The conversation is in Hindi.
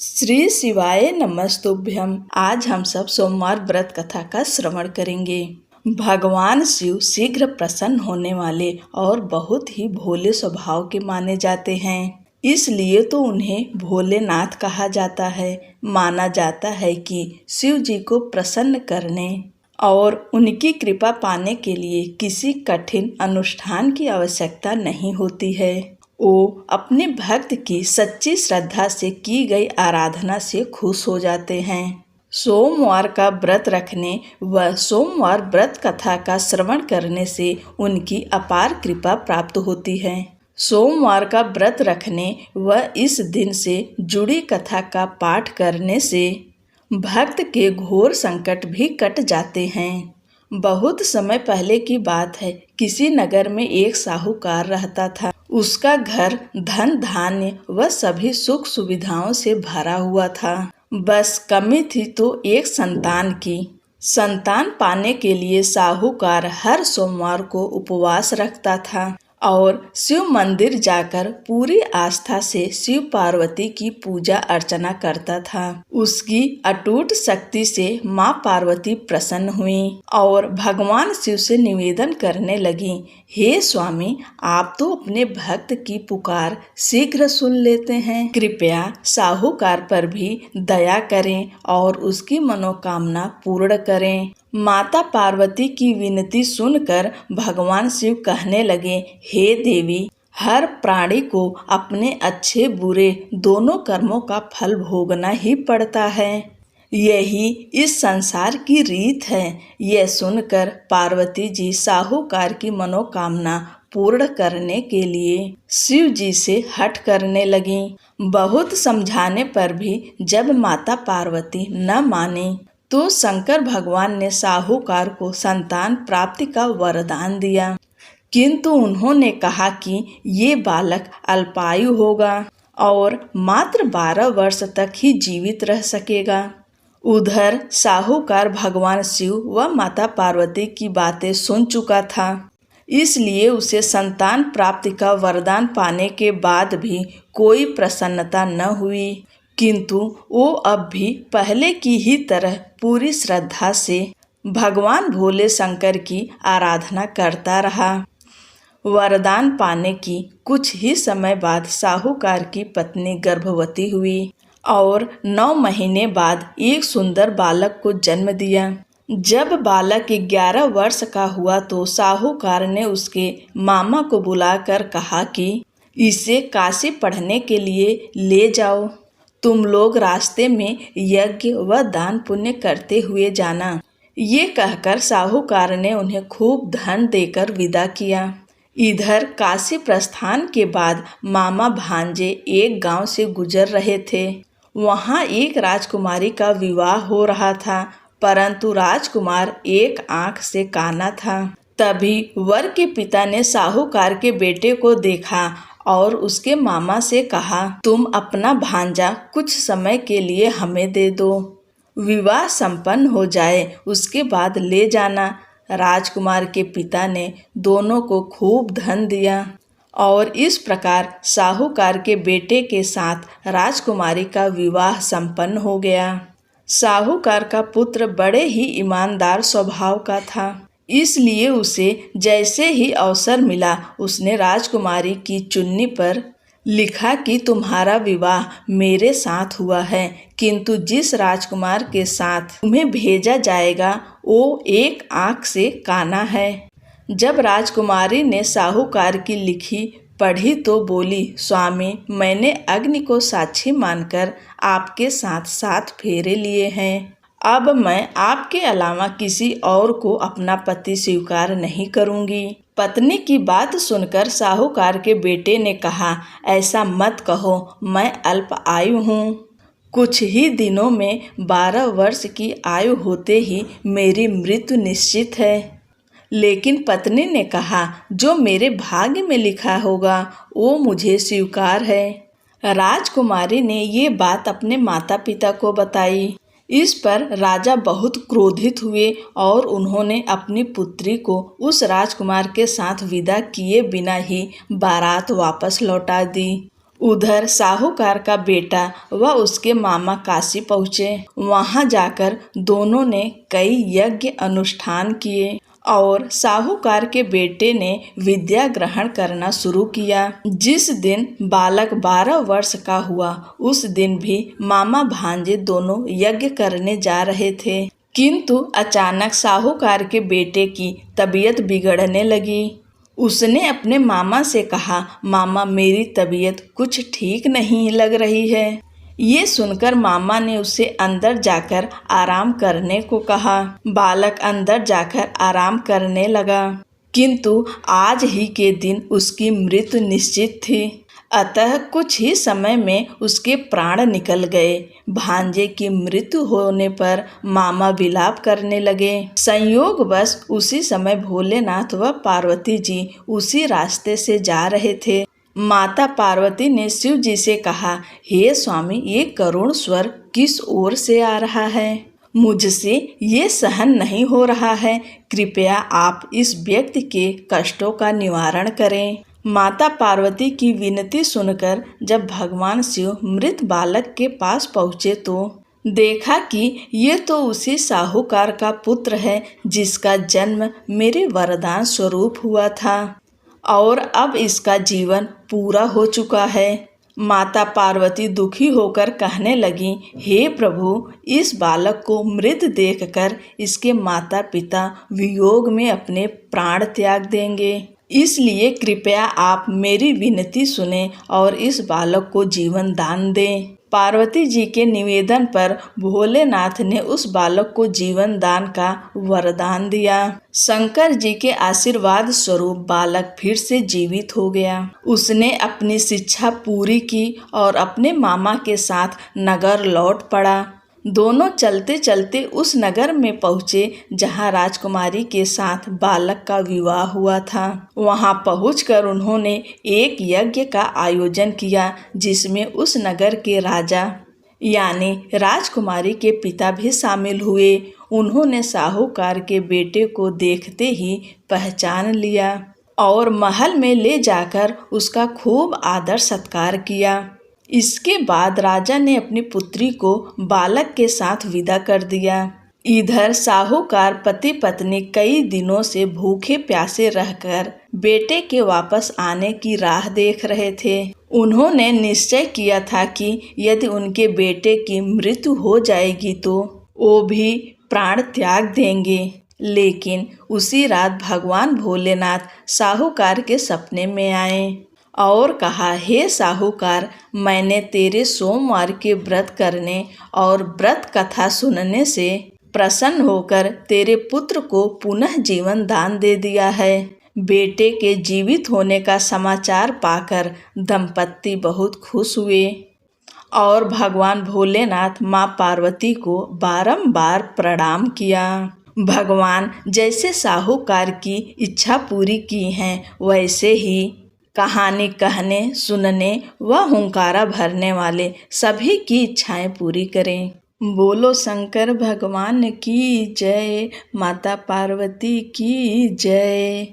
श्री शिवाय नमस्तुभ्यम। आज हम सब सोमवार व्रत कथा का श्रवण करेंगे। भगवान शिव शीघ्र प्रसन्न होने वाले और बहुत ही भोले स्वभाव के माने जाते हैं, इसलिए तो उन्हें भोलेनाथ कहा जाता है। माना जाता है कि शिव जी को प्रसन्न करने और उनकी कृपा पाने के लिए किसी कठिन अनुष्ठान की आवश्यकता नहीं होती है। वो अपने भक्त की सच्ची श्रद्धा से की गई आराधना से खुश हो जाते हैं। सोमवार का व्रत रखने व सोमवार व्रत कथा का श्रवण करने से उनकी अपार कृपा प्राप्त होती है। सोमवार का व्रत रखने व इस दिन से जुड़ी कथा का पाठ करने से भक्त के घोर संकट भी कट जाते हैं। बहुत समय पहले की बात है, किसी नगर में एक साहूकार रहता था। उसका घर धन धान्य व सभी सुख सुविधाओं से भरा हुआ था। बस कमी थी तो एक संतान की। संतान पाने के लिए साहूकार हर सोमवार को उपवास रखता था और शिव मंदिर जाकर पूरी आस्था से शिव पार्वती की पूजा अर्चना करता था। उसकी अटूट शक्ति से माँ पार्वती प्रसन्न हुई और भगवान शिव से निवेदन करने लगी, हे स्वामी, आप तो अपने भक्त की पुकार शीघ्र सुन लेते हैं, कृपया साहूकार पर भी दया करें और उसकी मनोकामना पूर्ण करें। माता पार्वती की विनती सुनकर भगवान शिव कहने लगे, हे देवी, हर प्राणी को अपने अच्छे बुरे दोनों कर्मों का फल भोगना ही पड़ता है। यही इस संसार की रीत है। यह सुनकर पार्वती जी साहूकार की मनोकामना पूर्ण करने के लिए शिव जी से हठ करने लगी। बहुत समझाने पर भी जब माता पार्वती न मानी तो शंकर भगवान ने साहूकार को संतान प्राप्ति का वरदान दिया, किंतु उन्होंने कहा कि ये बालक अल्पायु होगा और मात्र 12 वर्ष तक ही जीवित रह सकेगा। उधर साहूकार भगवान शिव व माता पार्वती की बातें सुन चुका था, इसलिए उसे संतान प्राप्ति का वरदान पाने के बाद भी कोई प्रसन्नता न हुई, किंतु वो अब भी पहले की ही तरह पूरी श्रद्धा से भगवान भोले शंकर की आराधना करता रहा। वरदान पाने की कुछ ही समय बाद साहूकार की पत्नी गर्भवती हुई और 9 महीने बाद एक सुंदर बालक को जन्म दिया। जब बालक 11 वर्ष का हुआ तो साहूकार ने उसके मामा को बुलाकर कहा कि इसे काशी पढ़ने के लिए ले जाओ। तुम लोग रास्ते में यज्ञ व दान पुण्य करते हुए जाना। ये कहकर साहूकार ने उन्हें खूब धन देकर विदा किया। इधर काशी प्रस्थान के बाद मामा भांजे एक गांव से गुजर रहे थे। वहां एक राजकुमारी का विवाह हो रहा था, परंतु राजकुमार एक आंख से काना था। तभी वर के पिता ने साहूकार के बेटे को देखा और उसके मामा से कहा, तुम अपना भांजा कुछ समय के लिए हमें दे दो, विवाह संपन्न हो जाए उसके बाद ले जाना। राजकुमार के पिता ने दोनों को खूब धन दिया और इस प्रकार साहूकार के बेटे के साथ राजकुमारी का विवाह संपन्न हो गया। साहूकार का पुत्र बड़े ही ईमानदार स्वभाव का था, इसलिए उसे जैसे ही अवसर मिला उसने राजकुमारी की चुन्नी पर लिखा कि तुम्हारा विवाह मेरे साथ हुआ है, किंतु जिस राजकुमार के साथ तुम्हें भेजा जाएगा वो एक आंख से काना है। जब राजकुमारी ने साहूकार की लिखी पढ़ी तो बोली, स्वामी, मैंने अग्नि को साक्षी मानकर आपके साथ 7 फेरे लिए हैं। अब मैं आपके अलावा किसी और को अपना पति स्वीकार नहीं करूंगी। पत्नी की बात सुनकर साहूकार के बेटे ने कहा, ऐसा मत कहो, मैं अल्प आयु हूँ। कुछ ही दिनों में 12 वर्ष की आयु होते ही मेरी मृत्यु निश्चित है। लेकिन पत्नी ने कहा, जो मेरे भाग्य में लिखा होगा वो मुझे स्वीकार है। राजकुमारी ने ये बात अपने माता पिता को बताई। इस पर राजा बहुत क्रोधित हुए और उन्होंने अपनी पुत्री को उस राजकुमार के साथ विदा किए बिना ही बारात वापस लौटा दी। उधर साहूकार का बेटा व उसके मामा काशी पहुँचे। वहां जाकर दोनों ने कई यज्ञ अनुष्ठान किए और साहूकार के बेटे ने विद्या ग्रहण करना शुरू किया। जिस दिन बालक 12 वर्ष का हुआ उस दिन भी मामा भांजे दोनों यज्ञ करने जा रहे थे, किंतु अचानक साहूकार के बेटे की तबीयत बिगड़ने लगी। उसने अपने मामा से कहा, मामा मेरी तबीयत कुछ ठीक नहीं लग रही है। ये सुनकर मामा ने उसे अंदर जाकर आराम करने को कहा। बालक अंदर जाकर आराम करने लगा, किंतु आज ही के दिन उसकी मृत्यु निश्चित थी। अतः कुछ ही समय में उसके प्राण निकल गए। भांजे की मृत्यु होने पर मामा विलाप करने लगे। संयोगवश उसी समय भोलेनाथ व पार्वती जी उसी रास्ते से जा रहे थे। माता पार्वती ने शिव जी से कहा, हे स्वामी, ये करुण स्वर किस ओर से आ रहा है? मुझसे ये सहन नहीं हो रहा है। कृपया आप इस व्यक्ति के कष्टों का निवारण करें। माता पार्वती की विनती सुनकर जब भगवान शिव मृत बालक के पास पहुँचे तो देखा कि ये तो उसी साहूकार का पुत्र है जिसका जन्म मेरे वरदान स्वरूप हुआ था और अब इसका जीवन पूरा हो चुका है। माता पार्वती दुखी होकर कहने लगी, हे प्रभु, इस बालक को मृत देखकर इसके माता पिता वियोग में अपने प्राण त्याग देंगे, इसलिए कृपया आप मेरी विनती सुने और इस बालक को जीवन दान दें। पार्वती जी के निवेदन पर भोलेनाथ ने उस बालक को जीवन दान का वरदान दिया। शंकर जी के आशीर्वाद स्वरूप बालक फिर से जीवित हो गया। उसने अपनी शिक्षा पूरी की और अपने मामा के साथ नगर लौट पड़ा। दोनों चलते चलते उस नगर में पहुँचे जहाँ राजकुमारी के साथ बालक का विवाह हुआ था। वहाँ पहुँचकर उन्होंने एक यज्ञ का आयोजन किया जिसमें उस नगर के राजा यानी राजकुमारी के पिता भी शामिल हुए। उन्होंने साहूकार के बेटे को देखते ही पहचान लिया और महल में ले जाकर उसका खूब आदर सत्कार किया। इसके बाद राजा ने अपनी पुत्री को बालक के साथ विदा कर दिया। इधर साहूकार पति पत्नी कई दिनों से भूखे प्यासे रहकर बेटे के वापस आने की राह देख रहे थे। उन्होंने निश्चय किया था कि यदि उनके बेटे की मृत्यु हो जाएगी तो वो भी प्राण त्याग देंगे। लेकिन उसी रात भगवान भोलेनाथ साहूकार के सपने में आए और कहा, हे साहूकार, मैंने तेरे सोमवार के व्रत करने और व्रत कथा सुनने से प्रसन्न होकर तेरे पुत्र को पुनः जीवन दान दे दिया है। बेटे के जीवित होने का समाचार पाकर दंपत्ति बहुत खुश हुए और भगवान भोलेनाथ माँ पार्वती को बारंबार प्रणाम किया। भगवान जैसे साहूकार की इच्छा पूरी की है वैसे ही कहानी कहने, सुनने व हुंकारा भरने वाले सभी की इच्छाएं पूरी करें। बोलो शंकर भगवान की जय, माता पार्वती की जय।